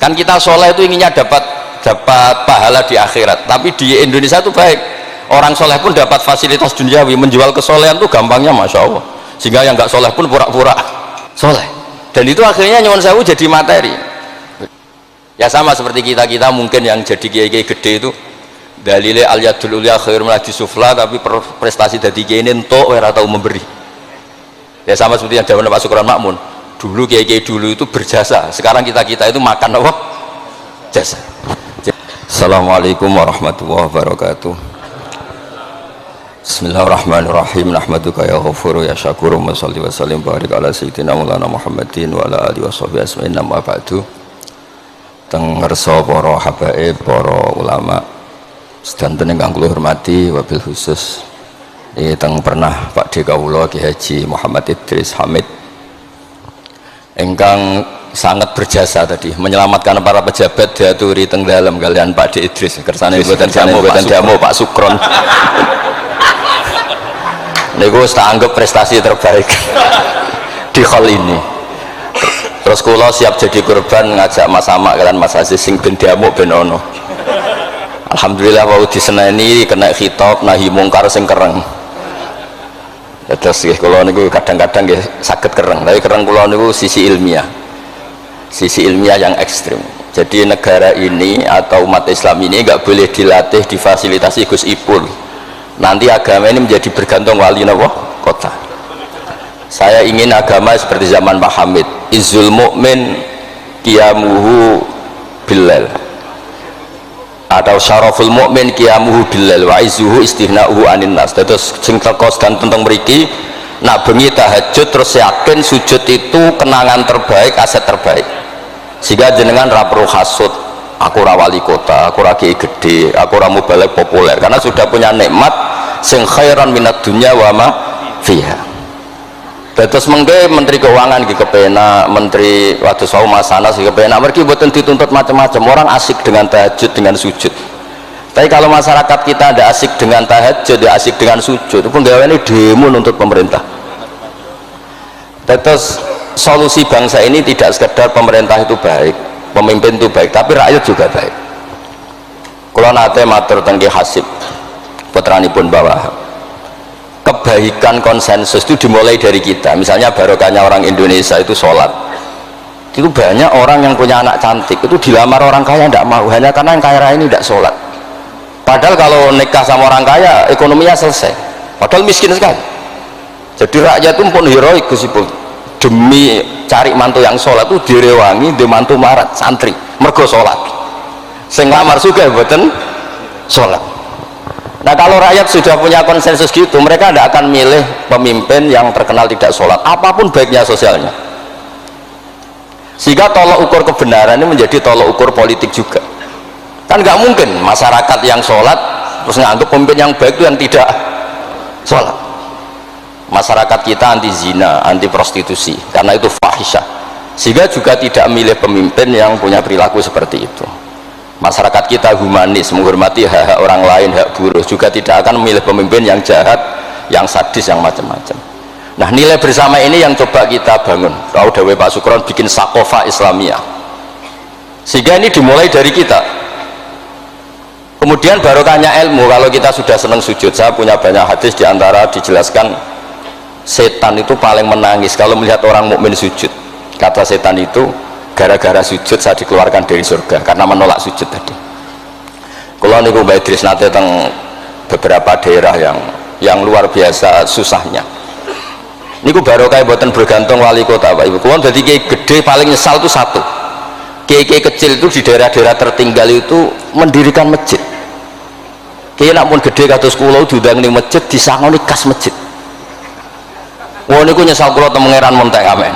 Kan kita soleh itu inginnya dapat pahala di akhirat, tapi di Indonesia itu baik, orang soleh pun dapat fasilitas duniawi, menjual kesolehan itu gampangnya masya Allah, sehingga yang nggak soleh pun pura-pura soleh, dan itu akhirnya nyuwun sewu jadi materi. Ya sama seperti kita mungkin yang jadi kiai-kiai gede itu dalile al yadul ulya khairun min sufla, tapi prestasi dari kiai ini entuk ora tahu memberi. Ya sama seperti yang zaman Pak Sukron Makmun, dulu kiai-kiai dulu itu berjasa, sekarang kita itu makan apa? Jasa. Assalamualaikum warahmatullahi wabarakatuh. Bismillahirrahmanirrahim. Nahmaduka ya ghafuru ya syakuru wa sholli wa sallim barik ala sayyidina maulana Muhammadin wa ala alihi washabihi asma'in amma ba'du. Teng ngersa para habaib, para ulama sedanten ingkang kula hormati, wabil khusus teng pernah Pak D kawula Ki Haji Muhammad Idris Hamid ingkang sangat berjasa tadi menyelamatkan para pejabat diaturi teng dalem kalian Pak D Idris kersane mboten jamu Pak Sukron. Niku tak anggap prestasi terbaik di hal ini. Terus kula siap jadi korban ngajak Mas Amak kalian Mas Aziz sing ben diamuk ben ono. Alhamdulillah wau diseneni kena khitab nahi mungkar sing kereng. Terus kula niku kadang-kadang nggih saged kereng, tapi kereng kula niku sisi ilmiah. Sisi ilmiah yang ekstrim. Jadi negara ini atau umat Islam ini nggak boleh dilatih difasilitasi Gus Ipul. Nanti agama ini menjadi bergantung wali napa kota. Saya ingin agama seperti zaman Pak Hamid, izzul mu'min qiyamuhu billal, atau syaraful mu'min qiyamuhu billal wa izzuhu istighna'uhu anin nas. Terus sing teko dan tentang mriki nak bengi tahajud terus yakin sujud itu kenangan terbaik, aset terbaik, sehingga jenengan ra perlu hasud aku ora wali kota, aku ora kiai gede, aku ora mubalek populer, karena sudah punya nikmat sing khairan minad dunya wa ma fiha. Terus mengke Menteri Keuangan di kepena, Menteri waktu sau Masana di kepena, mereka buatan dituntut macam-macam, orang asik dengan tahajud dengan sujud. Tapi kalau masyarakat kita ada asik dengan tahajud, ada asik dengan sujud, itu penggawe ini demo untuk pemerintah. Terus solusi bangsa ini tidak sekedar pemerintah itu baik, pemimpin itu baik, tapi rakyat juga baik. Kalau nate matur tengki hasib putranipun bawah, kebaikan konsensus itu dimulai dari kita. Misalnya barokahnya orang Indonesia itu sholat, itu banyak orang yang punya anak cantik itu dilamar orang kaya tidak mau, hanya karena yang kaya raya ini tidak sholat. Padahal kalau nikah sama orang kaya ekonominya selesai, padahal miskin sekali. Jadi rakyat itu pun heroik Gusipul, demi cari mantu yang sholat itu direwangi di mantu marat santri mergo sholat, sing lamar juga buatan sholat. Nah kalau rakyat sudah punya konsensus gitu, mereka tidak akan milih pemimpin yang terkenal tidak sholat, apapun baiknya sosialnya. Sehingga tolok ukur kebenaran ini menjadi tolok ukur politik juga. Kan nggak mungkin masyarakat yang sholat terus nganggap pemimpin yang baik itu yang tidak sholat. Masyarakat kita anti zina, anti prostitusi, karena itu fahisyah. Sehingga juga tidak milih pemimpin yang punya perilaku seperti itu. Masyarakat kita humanis, menghormati hak-hak orang lain, hak buruh, juga tidak akan memilih pemimpin yang jahat, yang sadis, yang macam-macam. Nah nilai bersama ini yang coba kita bangun. Tahu Dawe Pak Sukron bikin sakofa Islamiyah, sehingga ini dimulai dari kita. Kemudian barokahnya ilmu, kalau kita sudah senang sujud, saya punya banyak hadis diantara dijelaskan setan itu paling menangis kalau melihat orang mukmin sujud. Kata setan itu, gara-gara sujud saya dikeluarkan dari surga karena menolak sujud tadi. Kalau niku Mbak Idris nate teng beberapa daerah yang luar biasa susahnya. Niku barokah boten bergantung wali kota Pak Ibu. Kalau jadi kiai gede paling nyesal itu satu. Kiai-kiai kecil itu di daerah-daerah tertinggal itu mendirikan masjid. Kiai nak pun gede kados kula diundang ning masjid disangoni kas masjid. Wong niku nyesal kula teng Pangeran Monteng amen.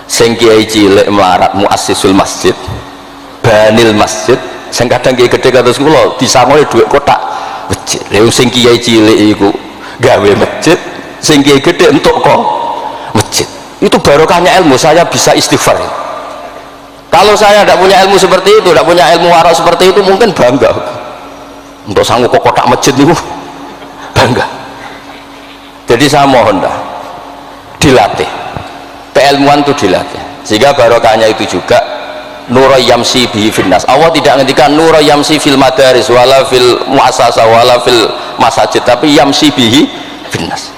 Sing kiai cilik melarat muassisul masjid banil masjid, sing kadang kiai gede kados kula disangoni dhuwit kotak masjid. Lha sing kiai cilik iku gawe masjid, sing kiai gede entuk kok masjid. Itu barokahnya ilmu, saya bisa istighfar. Kalau saya tidak punya ilmu seperti itu, tidak punya ilmu warok seperti itu, mungkin bangga untuk sanggup kok kotak masjid itu, bangga. Jadi saya mohon dah dilatih, keilmuan itu dilatih, sehingga barokahnya itu juga nura yamsi bihi finnas. Allah tidak ngendikan nura yamsi fil madaris wala fil muassasah wala fil masajid, tapi yamsi bihi finnas.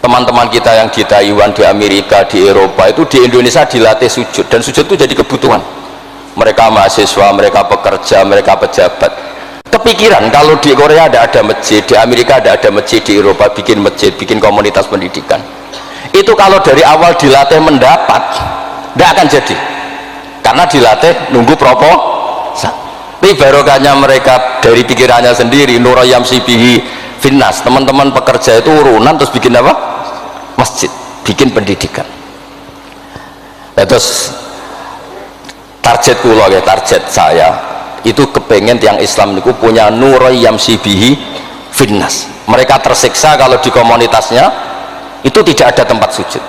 Teman-teman kita yang di Taiwan, di Amerika, di Eropa itu di Indonesia dilatih sujud, dan sujud itu jadi kebutuhan mereka, mahasiswa, mereka pekerja, mereka pejabat. Kepikiran kalau di Korea ada masjid, di Amerika ada masjid, di Eropa bikin masjid, bikin komunitas pendidikan. Itu kalau dari awal dilatih mendapat, tidak akan jadi, karena dilatih nunggu proposa. Tapi barokahnya mereka dari pikirannya sendiri, nura yamsi bihi finnas. Teman-teman pekerja itu urunan terus bikin apa? Masjid, bikin pendidikan. Terus target kula ya, target saya itu kepengen tiang Islam itu punya nura yamsi bihi finnas. Mereka tersiksa kalau di komunitasnya itu tidak ada tempat sujud.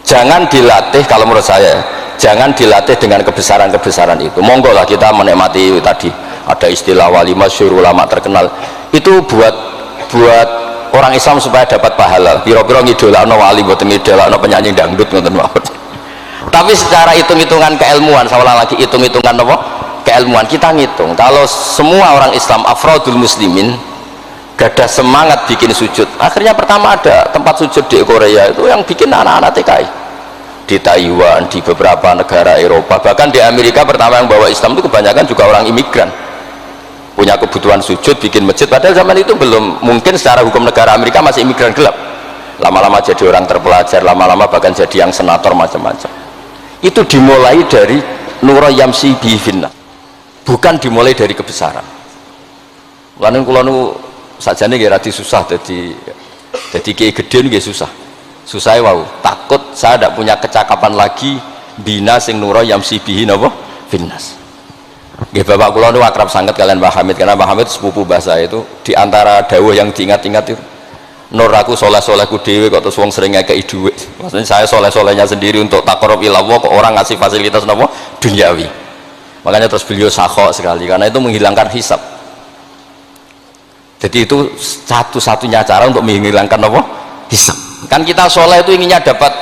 Jangan dilatih, kalau menurut saya jangan dilatih dengan kebesaran-kebesaran itu. Monggo lah kita menikmati tadi ada istilah wali masyhur, ulama terkenal itu buat orang Islam supaya dapat pahala. Piro-piro ngidolakno wali, mboten ngidolakno penyanyi dangdut ngoten mawon. Tapi secara hitung-hitungan keilmuan, saya ulang lagi, hitung-hitungan apa? Keilmuan, kita ngitung kalau semua orang Islam afrodul muslimin gadah semangat bikin sujud, akhirnya pertama ada tempat sujud di Korea itu yang bikin anak-anak TKI, di Taiwan, di beberapa negara Eropa, bahkan di Amerika pertama yang bawa Islam itu kebanyakan juga orang imigran, punya kebutuhan sujud bikin masjid. Padahal zaman itu belum mungkin, secara hukum negara Amerika masih imigran gelap, lama-lama jadi orang terpelajar, lama-lama bahkan jadi yang senator macam-macam. Itu dimulai dari nura yamsi bihi finnas, bukan dimulai dari kebesaran. Lalu kalau sajane nggih radi susah, jadi kiai gede nggih susah wow, takut saya tidak punya kecakapan lagi bina sing nura yamsi bihi napa finnas. Nggih bapak kula niku akrab sangat kalian Mbah Hamid, karena Mbah Hamid sepupu bahasa itu. Di antara dawuh yang diingat-ingat itu, nur aku soleh-solehku dewe kok terus wong sering ngekeki dhuwit. Maksudnya saya soleh-solehnya sendiri untuk taqarrub ilallah, kok orang ngasih fasilitas napa duniawi. Makanya terus beliau sakhok sekali, karena itu menghilangkan hisab. Jadi itu satu-satunya cara untuk menghilangkan apa? Hisab. Kan kita soleh itu inginnya dapat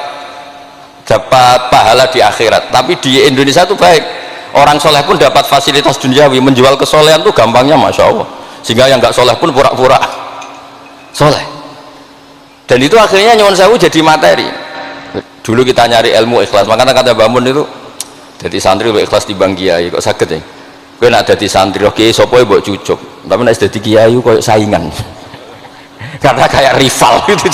pahala di akhirat, tapi di Indonesia itu baik, orang soleh pun dapat fasilitas duniawi, menjual kesolehan itu gampangnya masya Allah, sehingga yang nggak soleh pun pura-pura soleh. Dan itu akhirnya nyuwun sewu jadi materi. Dulu kita nyari ilmu ikhlas, makanya kata Bamun itu jadi santri lebih ikhlas dibanding kiai, kok sakit ya? Kowe nak dadi santri oke sapa mbok cucuk, tapi nek dadi kiai koyo saingan. Karena kayak rival gitu.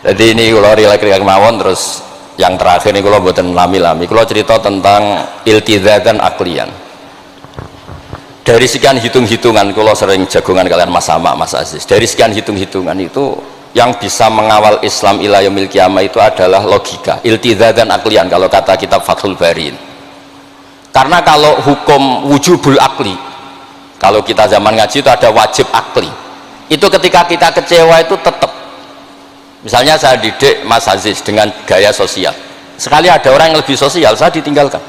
Jadi ini kalau rilek-rilek mawon. Terus yang terakhir ini kalau mboten lami-lami, kalau cerita tentang iltizatan aklian. Dari sekian hitung-hitungan, kalau sering jagongan kalian Mas Sama, Mas Aziz, dari sekian hitung-hitungan itu yang bisa mengawal Islam ila yaumil qiyamah itu adalah logika, iltizatan aklian kalau kata kitab Fathul Bari. Karena kalau hukum wujubul akli, kalau kita zaman ngaji itu ada wajib akli, itu ketika kita kecewa itu tetap. Misalnya saya didik Mas Aziz dengan gaya sosial, sekali ada orang yang lebih sosial saya ditinggalkan.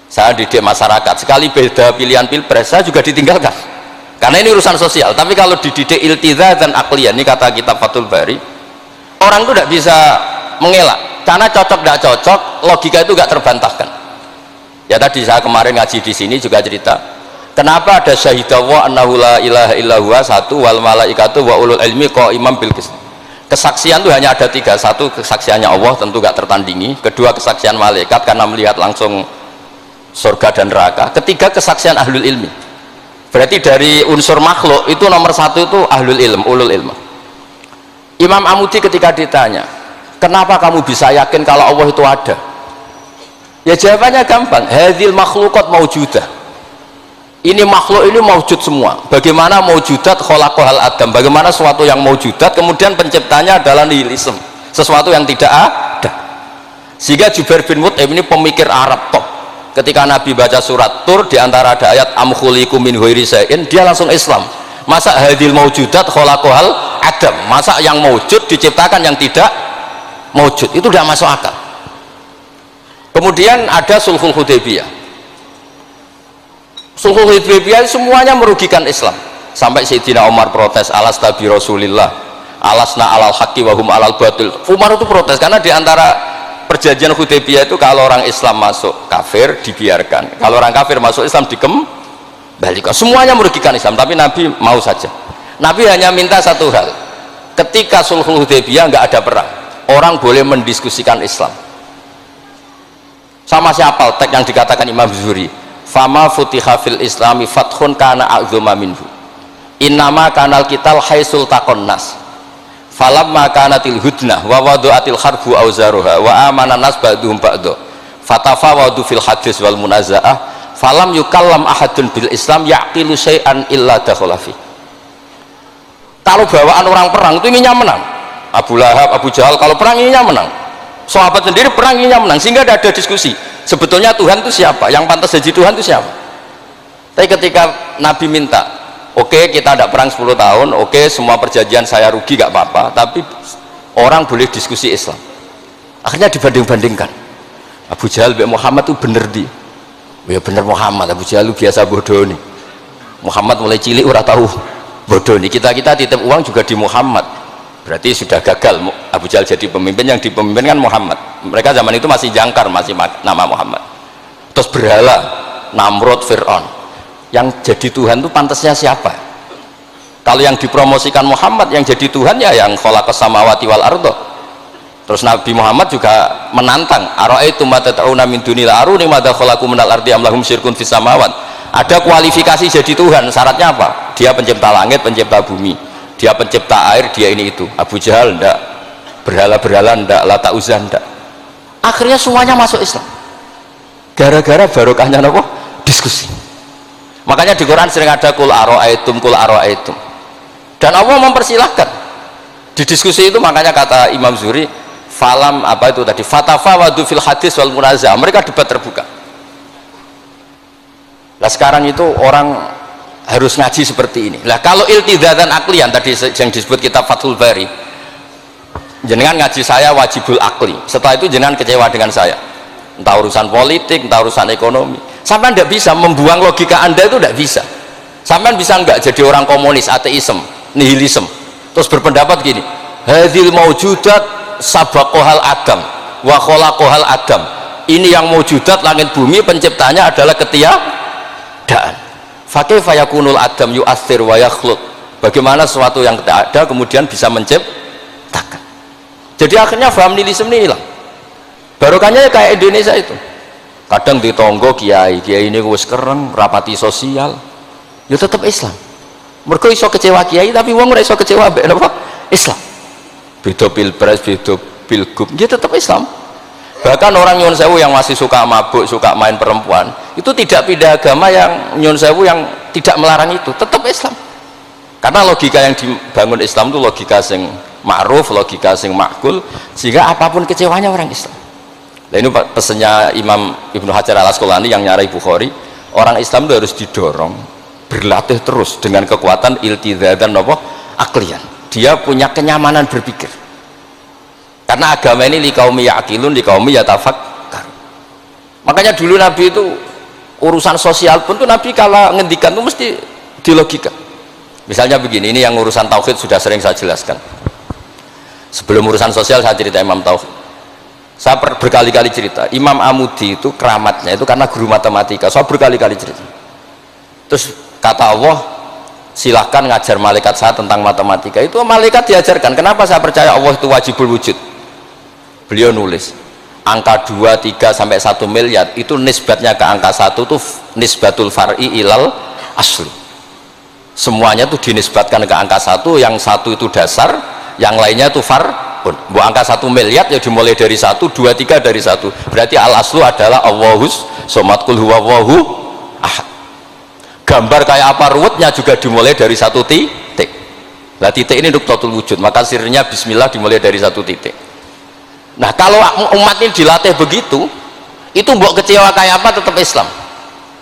Saya didik masyarakat, sekali beda pilihan pilpres saya juga ditinggalkan, karena ini urusan sosial. Tapi kalau dididik iltizatan aklian, ini kata kitab Fathul Bari, orang itu tidak bisa mengelak, karena cocok tidak cocok, logika itu tidak terbantahkan. Ya tadi saya kemarin ngaji di sini juga cerita, kenapa ada syahidallah annahu la ilaha illallah, satu, wal malaikatu wa ulul ilmi qaiman bil qist. Kesaksian itu hanya ada tiga, satu kesaksiannya Allah tentu gak tertandingi, kedua kesaksian malaikat karena melihat langsung surga dan neraka, ketiga kesaksian ahlul ilmi. Berarti dari unsur makhluk itu nomor satu itu ahlul ilm, ulul ilm. Imam Amudi ketika ditanya, kenapa kamu bisa yakin kalau Allah itu ada? Ya jawabannya gampang, hadhil makhluqat maujudah. Ini makhluk ini maujud semua. Bagaimana maujudat khalaqahal adam? Bagaimana sesuatu yang maujudat kemudian penciptanya adalah nihilisme, sesuatu yang tidak ada. Sehingga Jubair bin Mut'im ini pemikir Arab top. Ketika Nabi baca surat Tur, di antara ada ayat am khuliqu min ghairi syai'in, dia langsung Islam. Masa hadhil maujudat khalaqahal adam? Masa yang maujud diciptakan yang tidak maujud? Itu tidak masuk akal. Kemudian ada Sulhul Hudaybiyah. Sulhul Hudaybiyah semuanya merugikan Islam, sampai Sayyidina Umar protes, alasna bi Rasulillah, alasna alal haqqi wa hum alal batil. Umar itu protes karena di antara perjanjian Hudaybiyah itu kalau orang Islam masuk kafir dibiarkan, kalau orang kafir masuk Islam dikembalikan, semuanya merugikan Islam. Tapi Nabi mau saja. Nabi hanya minta satu hal, ketika sulhul Hudaybiyah nggak ada perang, orang boleh mendiskusikan Islam. Sama siapa teks yang dikatakan Imam Zuhri, fama futiha fil islami fathun kana a'zuma minhu, innama kanal kital haisul taqon nas, falamma kanatil hudnah wa wadu'atil harbu auzaruha wa amana nas ba'duhum ba'du fatafawadu fil hadis wal munaza'ah falam yukallam ahadun bil islam yaqilu syai'an illa dakhulafi. Kalau bawaan orang perang itu inginnya menang, Abu Lahab, Abu Jahal kalau perang inginnya menang, sahabat sendiri perang inginnya menang, sehingga tidak ada diskusi sebetulnya Tuhan itu siapa, yang pantas jadi Tuhan itu siapa. Tapi ketika Nabi minta, oke, kita tidak perang 10 tahun, oke, semua perjanjian saya rugi gak apa-apa, tapi orang boleh diskusi Islam. Akhirnya dibanding-bandingkan, Abu Jahal dan Muhammad itu bener di, ya bener Muhammad, Abu Jahal biasa bodoh nih, Muhammad mulai cilik ora tahu bodoh nih, kita titip uang juga di Muhammad, berarti sudah gagal Abu Jahal jadi pemimpin, yang dipemimpinkan Muhammad. Mereka zaman itu masih jangkar, masih nama Muhammad. Terus berhala Namrud, Fir'aun, yang jadi Tuhan itu pantasnya siapa? Kalau yang dipromosikan Muhammad, yang jadi Tuhan ya yang khalaqas samawati wal ardo. Terus Nabi Muhammad juga menantang, ara'aitum ma tad'una min dunil aruni madza khalaqu minal ardi am lahum syirkun fis samawat. Ada kualifikasi jadi Tuhan, syaratnya apa? Dia pencipta langit, pencipta bumi, dia pencipta air, dia ini itu. Abu Jahal ndak, berhala-berhala ndak, Lata Uzza ndak. Akhirnya semuanya masuk Islam gara-gara barokahnya apa? Diskusi. Makanya di Quran sering ada kul aro'aitum, dan Allah mempersilahkan di diskusi itu. Makanya kata Imam Zuhri, falam apa itu tadi, fatafawadu fil hadis wal munazah, mereka debat terbuka. Nah sekarang itu orang harus ngaji seperti ini. Nah kalau iltidatan aklian tadi yang disebut kitab Fathul Bari, jenengan ngaji saya wajibul akli, setelah itu jenengan kecewa dengan saya, entah urusan politik, entah urusan ekonomi. Sampai tidak bisa membuang logika anda, itu tidak bisa. Sampai bisa enggak jadi orang komunis, ateisme, nihilisme, terus berpendapat gini, hadhil maujudat sabaqohal adam wa kholaqohal adam, ini yang maujudat langit bumi penciptanya adalah ketiadaan. Fakaifa yakunul adam yu'athir wa yakhluq, bagaimana sesuatu yang tidak ada kemudian bisa menciptakan. Jadi akhirnya faham nihilisme ini hilang. Barokahnya ya kayak Indonesia itu, kadang di tonggo kiai ini wis kereng rapati sosial ya tetap Islam, mereka iso kecewa kiai tapi wong ora iso kecewa mbek napa Islam. Beda pilpres, beda pilgub, dia tetap Islam. Bahkan orang nyun sewu yang masih suka mabuk, suka main perempuan, itu tidak pindah agama, yang nyun sewu yang tidak melarang itu tetap Islam. Karena logika yang dibangun Islam itu logika sing ma'ruf, logika sing makul, sehingga apapun kecewanya orang Islam. Nah ini pesannya Imam Ibnu Hajar al Asqalani yang nyarai Bukhari, orang Islam itu harus didorong berlatih terus dengan kekuatan iltizatan aklian. Dia punya kenyamanan berpikir, karena agama ini liqaumi ya'qilun liqaumi yatafakkar. Makanya dulu Nabi itu urusan sosial pun tuh Nabi kalau ngendikan tuh mesti dilogika. Misalnya begini, ini yang urusan tauhid sudah sering saya jelaskan. Sebelum urusan sosial saya cerita Imam Tauhid. Saya berkali-kali cerita Imam Amudi itu keramatnya itu karena guru matematika. Saya berkali-kali cerita. Terus kata Allah, silahkan ngajar malaikat saya tentang matematika. Itu malaikat diajarkan. Kenapa saya percaya Allah itu wajibul wujud? Beliau nulis angka 2, 3 sampai 1 miliar itu nisbatnya ke angka 1 itu nisbatul far'i ilal asli. Semuanya itu dinisbatkan ke angka 1, yang 1 itu dasar, yang lainnya itu far'un. Bu angka 1 miliar ya dimulai dari 1, 2, 3 dari 1. Berarti al aslu adalah Allahus somad qul huwallahu ahad. Gambar kayak apa ruwetnya juga dimulai dari 1 titik. Nah titik ini nuktatul wujud, maka sirnya bismillah dimulai dari 1 titik. Nah kalau umat ini dilatih begitu, itu mbok kecewa kayak apa tetap Islam.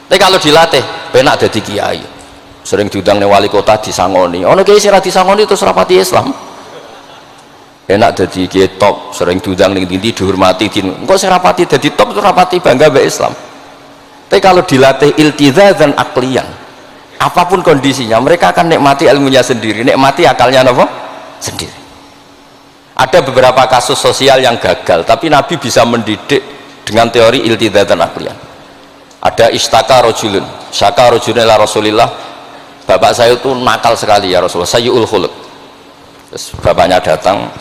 Tapi kalau dilatih penak jadi kiai, sering diundang nih wali kota disangoni, ono kiai sira disangoni terus rapati Islam. Enak jadi kiai top, sering diundang ning ndi dihormati, engko sing rapati jadi top terus rapati bangga mbek Islam. Tapi kalau dilatih iltizazan aklian, apapun kondisinya mereka akan nikmati ilmunya sendiri, nikmati akalnya apa? Sendiri. Ada beberapa kasus sosial yang gagal, tapi Nabi bisa mendidik dengan teori iltidatan aklian. Ada istaka rojulun, syaka rojulun ila Rasulillah, bapak saya itu nakal sekali ya Rasulullah, sayyul khuluq. Terus bapaknya datang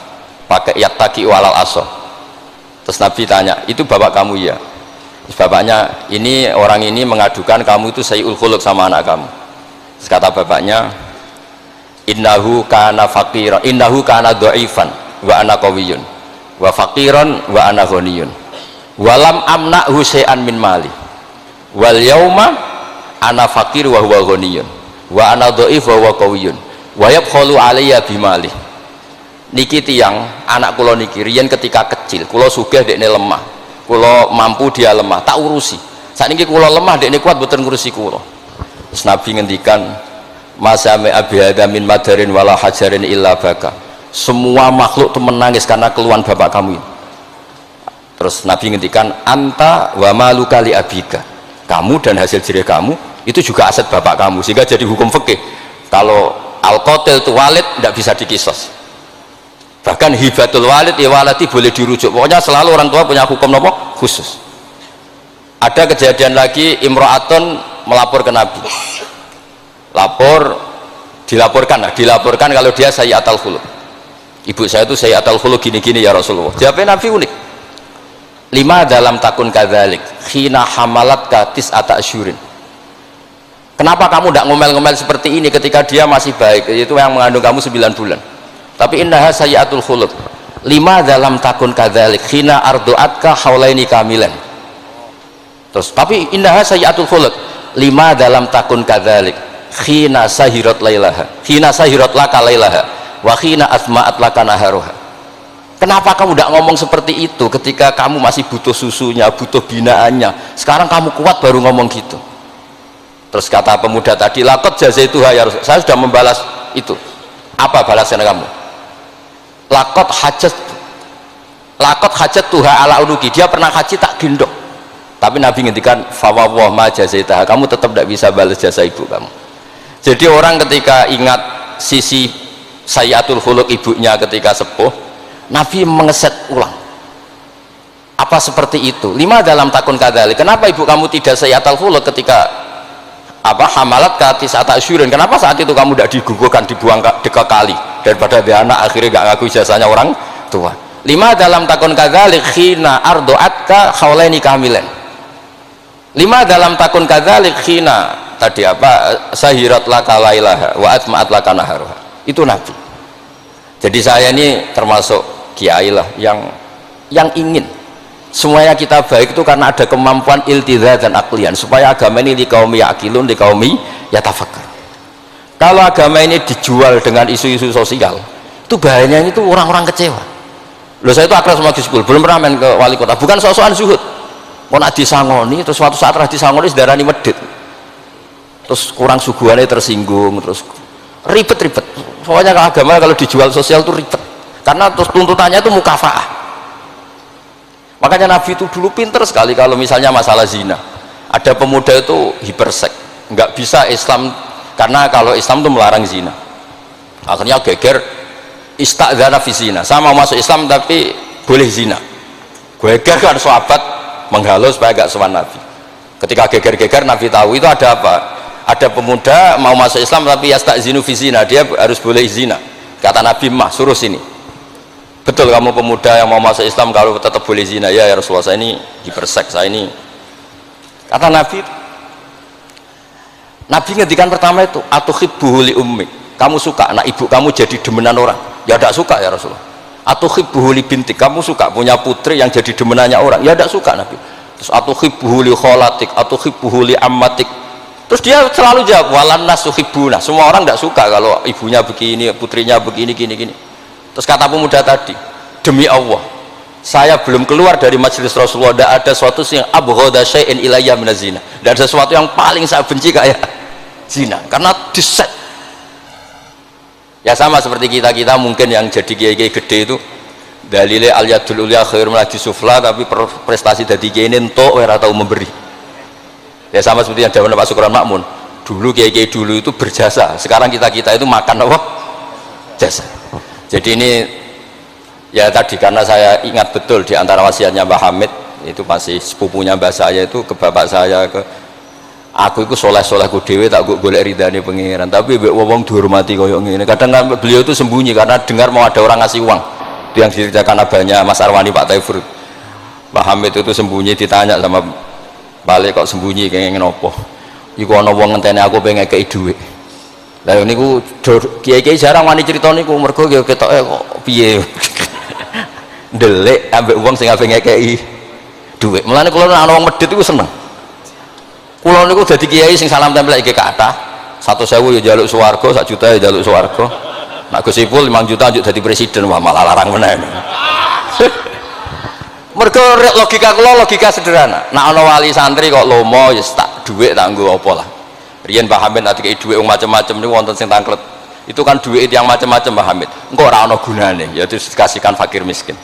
pakai yattaki walal aso. Terus Nabi tanya, itu bapak kamu ya? Terus bapaknya, ini orang ini mengadukan kamu itu sayyul khuluq sama anak kamu. Terus kata bapaknya, innahu kana faqiran, innahu kana dhaifan wa ana qawiyun wa faqiran wa ana ghaniyun walam amna'hu syai'an min mali wal yauma ana faqir wa huwa ghaniyun wa ana dhaif wa huwa qawiyun wa yabkhalu alayya bimali. Niki tiyang anak kula niki riyen ketika kecil kula sugih dekne lemah, kula mampu dia lemah, tak urusi. Sakniki kula lemah dekne kuat boten ngurusi kula. Terus Nabi ngendikan masame abihada min madarin wala hajarin illa baka. Semua makhluk itu menangis karena keluhan bapak kamu. Terus Nabi ngendikan anta wa maluka li abika, kamu dan hasil jerih kamu itu juga aset bapak kamu, sehingga jadi hukum fikih kalau al-qatil itu walid tidak bisa dikisos, bahkan hibatul walid ya waladi boleh dirujuk. Pokoknya selalu orang tua punya hukum apa khusus. Ada kejadian lagi, imro'atun melapor ke Nabi, dilaporkan kalau dia sayyi'atul khuluq, ibu saya itu sayyi'atul khuluq gini-gini ya Rasulullah. Jawabnya Nabi unik, lima dalam takun kadzalik khina hamalat katis ata asyurin. Kenapa kamu tidak ngomel-ngomel seperti ini ketika dia masih baik, itu yang mengandung kamu 9 bulan. Tapi innaha sayyi'atul khuluq lima dalam takun kadzalik khina ardu'atka haulaini kamilan. Terus tapi innaha sayyi'atul khuluq lima dalam takun kadzalik khina sahirat lailaha khina sahirat laka lailaha wa khina asma'at laka naharuha. Kenapa kamu tidak ngomong seperti itu ketika kamu masih butuh susunya, butuh binaannya? Sekarang kamu kuat baru ngomong gitu. Terus kata pemuda tadi, laqad jazaituha ya Rasul, saya sudah membalas itu. Apa balasan kamu? Laqad hajat tuha ala unuki, dia pernah haji tak gendong. Tapi Nabi ngendikan fawwah ma jazaitaha, kamu tetap tidak bisa balas jasa ibu kamu. Jadi orang ketika ingat sisi sayyi'atul khuluq ibunya ketika sepuh, Nabi mengeset ulang. Apa seperti itu? Lima dalam takun kadzalik. Kenapa ibu kamu tidak sayyi'atul khuluq ketika hamalat katis ata asyurin? Kenapa saat itu kamu tidak digugurkan, dibuang ke kali daripada dia anak akhirnya nggak ngaku jasanya orang tua? Lima dalam takun kadzalik khina ardu'atka haulaini kamilan. Lima dalam takun kadzalik khina tadi sahirat laka lailaha wa atma'at laka naharuha. Itu Nabi. Jadi saya ini termasuk kiai lah yang ingin semuanya kita baik itu karena ada kemampuan iltizam dan aklian, supaya agama ini liqaumi yaqilun liqaumi yatafakkar. Kalau agama ini dijual dengan isu-isu sosial, itu bahayanya itu orang-orang kecewa. Loh, saya itu akrab sama Gus Ipul, belum pernah main ke wali kota, bukan soal zuhud. Mau nak disangoni, terus suatu saat disangoni darani medit, terus kurang suguhannya tersinggung, terus ribet-ribet. Pokoknya agama kalau dijual sosial itu ribet, karena terus tuntutannya itu mukafaah. Makanya Nabi itu dulu pinter sekali kalau misalnya masalah zina, ada pemuda itu hiperseks, nggak bisa Islam, karena kalau Islam itu melarang zina. Akhirnya geger istadzana fi zina, saya mau masuk Islam tapi boleh zina. Geger kan sahabat menghalau supaya nggak sowan Nabi. Ketika geger-geger Nabi tahu itu ada apa? Ada pemuda mau masuk Islam tapi yastazinu fi zina, dia harus boleh zina. Kata Nabi, mah suruh sini. Betul kamu pemuda yang mau masuk Islam kalau tetap boleh zina? Ya Rasulullah, saya ini hiperseks, saya ini. Kata Nabi, Nabi ngendikan pertama itu atuhibbuhu li ummik, kamu suka anak ibu kamu jadi demenan orang? Ya tidak suka ya Rasulullah. Atuhibbuhu li bintik, kamu suka punya putri yang jadi demenannya orang? Ya tidak suka Nabi. Terus atuhibbuhu li kholatik, atuhibbuhu li ammatik. Terus dia selalu jawab walan nasuhibbuna, semua orang tidak suka kalau ibunya begini, putrinya begini, gini. Terus kata pemuda tadi, demi Allah, saya belum keluar dari majelis Rasulullah, tidak ada sesuatu yang abghadha syai'in ilayya minaz zina, tidak ada sesuatu yang paling saya benci kayak zina, karena diset. Ya sama seperti kita mungkin yang jadi kiai-kiai gede itu dalilnya al yadul ulya khairun min sufla, tapi prestasi dari kiai ini entuk ora tahu memberi. Ya sama seperti yang zaman Pak Sukron Makmun, dulu kiai-kiai dulu itu berjasa, sekarang kita itu makan apa? Jasa. Jadi ini Ya tadi karena saya ingat betul di antara wasiatnya Mbah Hamid itu masih sepupunya mbah saya itu ke bapak saya, ke aku itu soleh-soleh ku dewe tak golek ridane pangeran, tapi mbek wong dihormati koyo ngene. Kadang beliau itu sembunyi karena dengar mau ada orang ngasih uang. Itu yang diceritakan abahnya Mas Arwani Pak Taifur. Mbah Hamid itu sembunyi, ditanya sama balik kok sembunyi kayak ngene opo. Iku ana wong ngenteni aku pengen ngekeki dhuwit. Lah niku kiai-kiai jarang wani crita niku mergo ketoke kok piye. Ndelik ambek wong sing ape ngekeki dhuwit. Mulane kula nek ana wong medhit iku seneng. Kula niku dadi kiai sing salam tempel iki kathah. 100.000 ya njaluk swarga, 1 juta ya njaluk swarga. Nek Gus Ipul 5 juta njuk dadi presiden, wah malah larang meneh. Mergo logika kula logika sederhana. Nek ana wali santri kok lomo ya tak dhuwit tak nggo apa lah. Riyen Mbah Hamid nek dikeki dhuwit macam-macam niku wonten sing tangklet. Itu kan dhuwit yang macam-macam Mbah Hamid. Engko ora ana gunane, ya dikasihkan fakir miskin.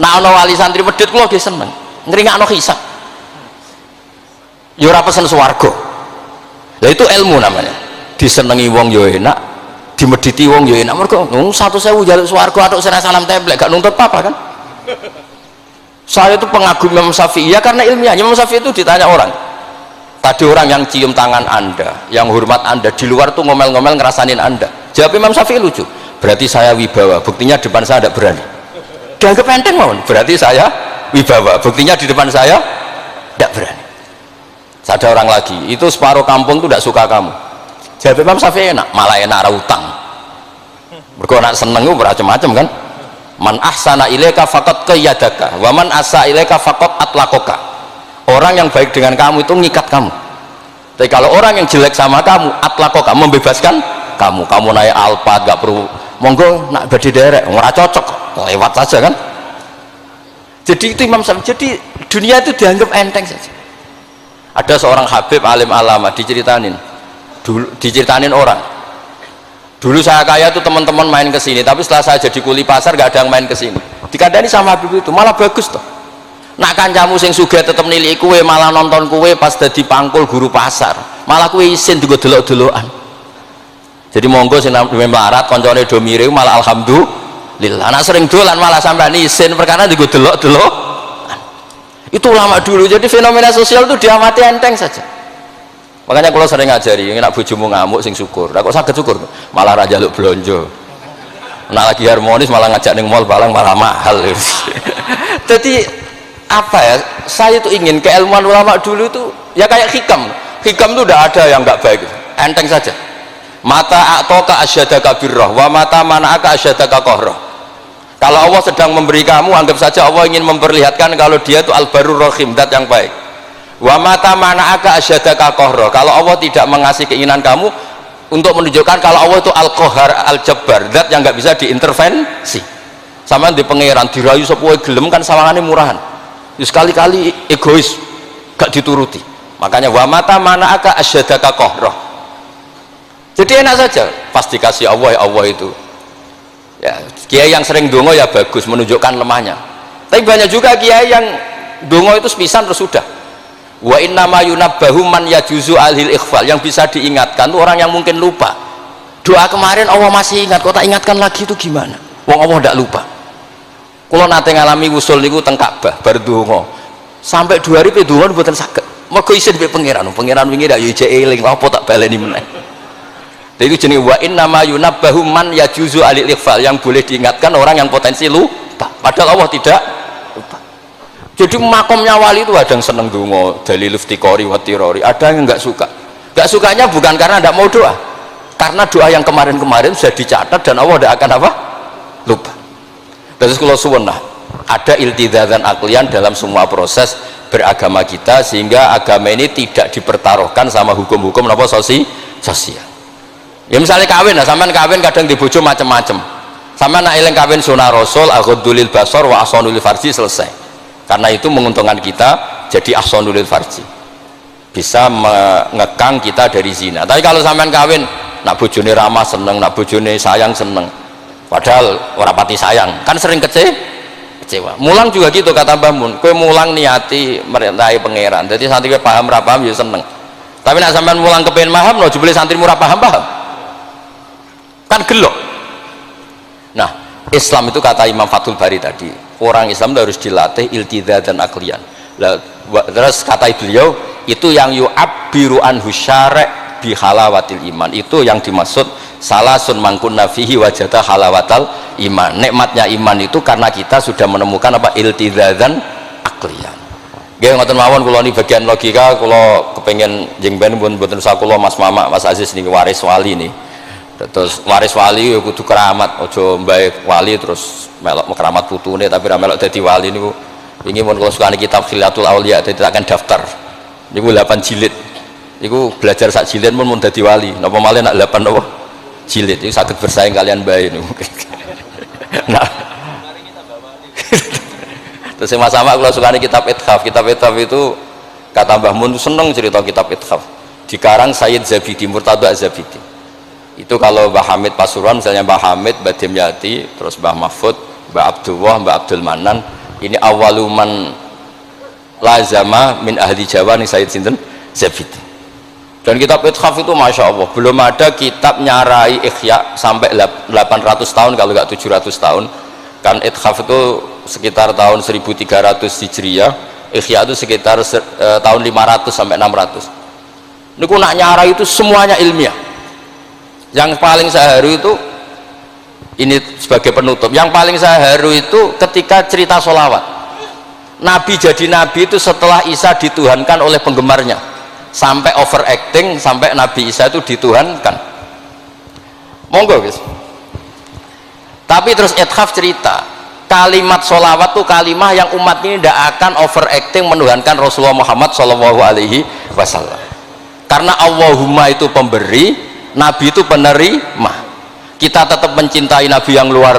Nah ana wali santri medhit kula nggih seneng ngringakno hisab ya ora pesen swarga. Lah itu ilmu namanya, disenengi wong ya enak, dimedhiti wong ya enak. Mergo 100.000 njaluk swarga atuk sira salam templek gak nuntut apa-apa kan. Saya itu pengagum Imam Syafi'i ya karena ilmiah. Imam Syafi'i itu ditanya orang, tadi orang yang cium tangan Anda, yang hormat Anda, di luar tuh ngomel-ngomel ngerasanin Anda. Jawab Imam Syafi'i lucu, berarti saya wibawa, buktinya depan saya tidak berani. Dianggap enteng mohon, berarti saya wibawa, buktinya di depan saya tidak berani. Ada orang lagi, itu separuh kampung itu tidak suka kamu. Jawab Imam Syafi'i enak, malah enak rautang. Mergo nak seneng itu macam-macam kan. Man ahsana ilaika faqad qayyadaka wa man asa ilaika faqad atlaqaka. Orang yang baik dengan kamu itu ngikat kamu. Tapi kalau orang yang jelek sama kamu, atlaqaka, membebaskan kamu. Kamu naik Alphard gak perlu monggo nak badhe derek, ora cocok, lewat saja kan. Jadi itu Imam Syafi'i. Jadi dunia itu dianggap enteng saja. Ada seorang habib alim alama diceritain orang. Dulu saya kaya tuh teman-teman main ke sini, tapi setelah saya jadi kuli pasar gak ada yang main ke sini. Dikandani sama habib itu malah bagus toh. Nak kancamu sing sugih tetep nilai kue, malah nonton kue pas dadi pangkul guru pasar, malah kue isin juga delok-delokan. Jadi monggo sing melarat koncone do mirip malah alhamdulillah. Anak sering dolan malah sampean isin perkara juga delok-delok. Itu ulama dulu. Jadi fenomena sosial itu diamati enteng saja. Makanya kalau sering ngajari, nak bojomu ngamuk sing syukur. Lah kok saged syukur? Malah ra njaluk blonjo. Nak lagi harmonis malah ngajak ning mall barang malah mahal. Jadi apa ya? Saya itu ingin keilmuan ulama dulu itu ya kayak hikam. Hikam itu udah ada yang nggak baik. Enteng saja. Mata a'toka asyadaka birrah wa mata mana'aka asyadaka qahrah. Kalau Allah sedang memberi kamu, anggap saja Allah ingin memperlihatkan kalau dia itu al-barur rahim, zat yang baik. Wa mata mana'aka asyadaka qahrah. Kalau Allah tidak mengasih keinginan kamu untuk menunjukkan kalau Allah itu al-qahar, al-jabbar, zat yang nggak bisa diintervensi. Sama di pangeran dirayu sepuhe gelem kan sawangane murahan. Ya sekali-kali egois, gak dituruti. Makanya wa mata mana'aka asyadaka qahrah. Jadi enak saja, pasti kasih Allah, ya Allah itu. Ya, kiai yang sering dongo ya bagus, menunjukkan lemahnya. Tapi banyak juga kiai yang dongo itu sepisan terus sudah. Wa innama yunabbahu man yajuzu alil ikhfal, yang bisa diingatkan itu orang yang mungkin lupa. Doa kemarin Allah masih ingat, kok tak ingatkan lagi itu gimana? Wong Allah tidak lupa. Kalau nate ngalami usul niku teng Ka'bah bar dongo. Sampai 2 hari pe dongo mboten saged. Mergo isin pe pangeran wingi dak yo ijek eling apa tak baleni meneh. Itu jenis wa innama yunabbahu man yajuzu alil ikhfal, yang boleh diingatkan orang yang potensi lupa, padahal Allah tidak lupa. Jadi makomnya wali itu ada yang seneng dongo dalil iftiqori wa tirori, ada yang nggak suka. Nggak sukanya bukan karena tidak mau doa, karena doa yang kemarin-kemarin sudah dicatat dan Allah tidak akan apa? Lupa. Terus kalau suwun lah, ada iltidzatan aklian dalam semua proses beragama kita, sehingga agama ini tidak dipertaruhkan sama hukum-hukum apa sosial. Ya misalnya kawin, nah sampean kawin kadang di bojo macam-macam. Sampean nak eling kawin sunah Rasul, aghdulil basar wa ahsanul farji, selesai. Karena itu menguntungkan kita jadi ahsanul farji. Bisa mengekang kita dari zina. Tapi kalau sampean kawin nak bojone ramah seneng, nak bojone sayang seneng. Padahal ora pati sayang, kan sering kecewa. Mulang juga gitu kata Mbah Mun. Kowe mulang niati merintahi pangeran. Jadi santri paham ra paham ya seneng. Tapi nak sampean mulang kepen paham, lo jebule santri murah paham-paham. Kan gelok. Nah, Islam itu kata Imam Fathul Bari tadi, orang Islam itu harus dilatih iltidza dan aklian. Terus kata beliau itu yang yu'abbiru anhu syara' bi halawatil iman, itu yang dimaksud salasun mangkunna fihi wajada halawatal iman. Nikmatnya iman itu karena kita sudah menemukan apa iltidza dan aklian. Nggih ngoten mawon, kula niki bagian logika kula kepengin jengben mboten usah kula Mas Mama Mas Aziz niki waris wali nih. Terus waris wali ya kudu keramat, aja mbae wali terus melok keramat putune tapi ra melok dadi wali niku. Ini mun kula sukani kitab Khilatul Auliya dadi akan daftar. Niku 8 jilid. Niku belajar sak jilid mun dadi wali. Napa malih nak 8 napa? Jilid. Iku saged bersaing kalian mbae niku. Nah. Terus sama-sama kula sukani kitab Ithaf. Kitab Ithaf itu kata Mbah Mun seneng cerita kitab Ithaf. Dikarang Sayyid Zabidi, Murtada Az-Zabidi. Itu kalau Mbah Hamid Pasuruan, misalnya Mbah Hamid, Mbah Dimyati, terus Mbah Mahfud, Mbah Abdullah, Mbah Abdul Manan, ini awaluman lazama min ahli Jawa nih Sayyid Sinten Zabidi. Dan kitab Ithaf itu Masya Allah belum ada kitab nyarai Ikhya sampai 800 tahun kalau nggak 700 tahun. Kan Ithaf itu sekitar tahun 1300 Hijriyah, Ikhya itu sekitar tahun 500 sampai 600. Niku nak nyarai itu semuanya ilmiah. Yang paling saya haru itu ini sebagai penutup, yang paling saya haru itu ketika cerita sholawat. Nabi jadi nabi itu setelah Isa dituhankan oleh penggemarnya sampai overacting, sampai Nabi Isa itu dituhankan. Monggo guys. Tapi terus Ithaf cerita kalimat sholawat tuh kalimah yang umat ini tidak akan overacting menuhankan Rasulullah Muhammad SAW, karena Allahumma itu pemberi, Nabi itu penerima. Kita tetap mencintai Nabi yang luar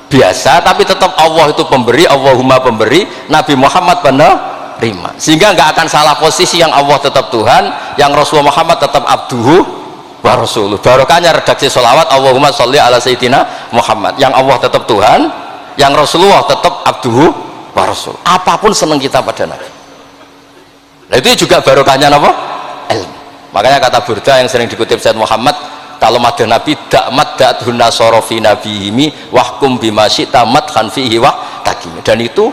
biasa, tapi tetap Allah itu pemberi, Allahumma pemberi, Nabi Muhammad penerima, sehingga nggak akan salah posisi, yang Allah tetap Tuhan, yang Rasulullah Muhammad tetap abduhu wa rasuluh. Barokahnya redaksi sholawat Allahumma sholli ala sayyidina Muhammad, yang Allah tetap Tuhan, yang Rasulullah tetap abduhu wa rasuluh. Apapun senang kita pada Nabi. Nah, itu juga barokahnya apa? Ilmu. Makanya kata Burda yang sering dikutip Said Muhammad, kalau madah Nabi dakmat da'athun nasara fi nabihimi wahkum bima syi'ta madhan fihi wa takimi. Dan itu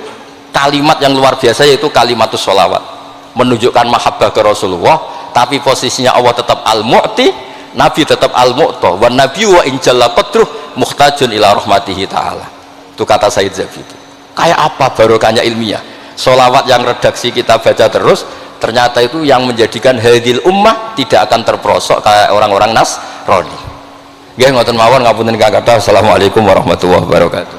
kalimat yang luar biasa, yaitu kalimatus sholawat, menunjukkan mahabbah ke Rasulullah, tapi posisinya Allah tetap al-mu'ti, Nabi tetap al-mu'ta, wa nabi wa injalla qadruh muhtajun ila rahmatihi ta'ala. Itu kata Said Zabidi. Kayak apa barokahnya ilmiah sholawat yang redaksi kita baca terus, ternyata itu yang menjadikan hadil ummah tidak akan terperosok kayak orang-orang Nasrani. Nggih ngoten mawon, ngapunten kang kathah. Assalamualaikum warahmatullahi wabarakatuh.